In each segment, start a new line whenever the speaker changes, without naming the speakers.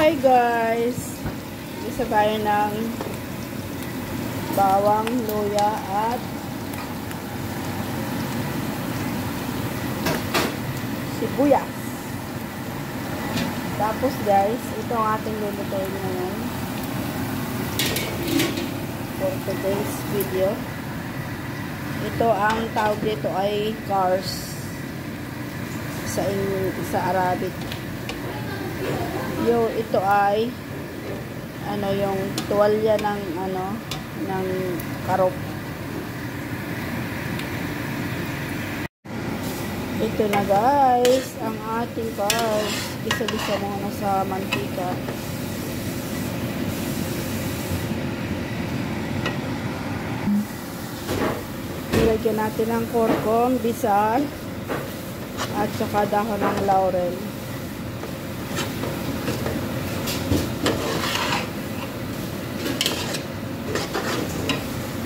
Hi guys! Isa tayo ng bawang, luya at sibuyas. Tapos guys, ito ang ating lulutuin ngayon for today's video. Ito ang tawag dito ay kars sa Arabic. Ito ay yung tuwalya ng ng karop. Ito na guys ang ating kars. Gisa-gisa muna sa mantika. Ilagyan natin ng korkong, bisal at saka dahon ng laurel.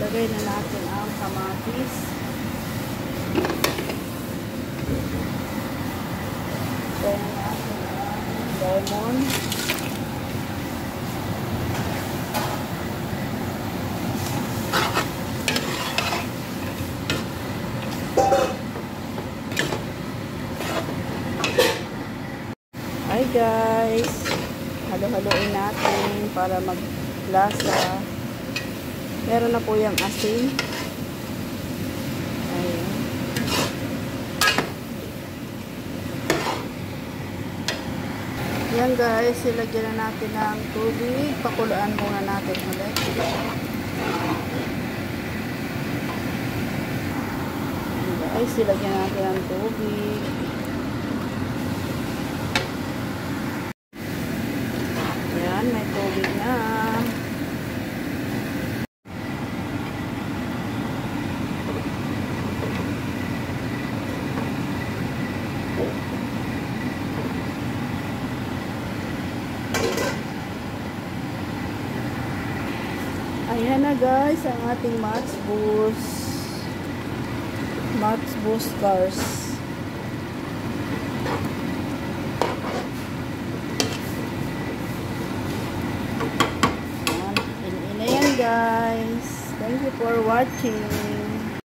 Lagay na natin ang kamatis. Lagay na natin ang lemon. Hi guys! Halo-haloin natin para maglasa. Meron na po yung asin. Ayan. Yan guys, ilagyan na natin ng tubig. Pakuluan muna natin ulit. Yan guys, ilagyan natin ng tubig. Yan, may tubig na. Ayan na guys, ang ating matchbox kars. Ayan, yan guys. Thank you for watching.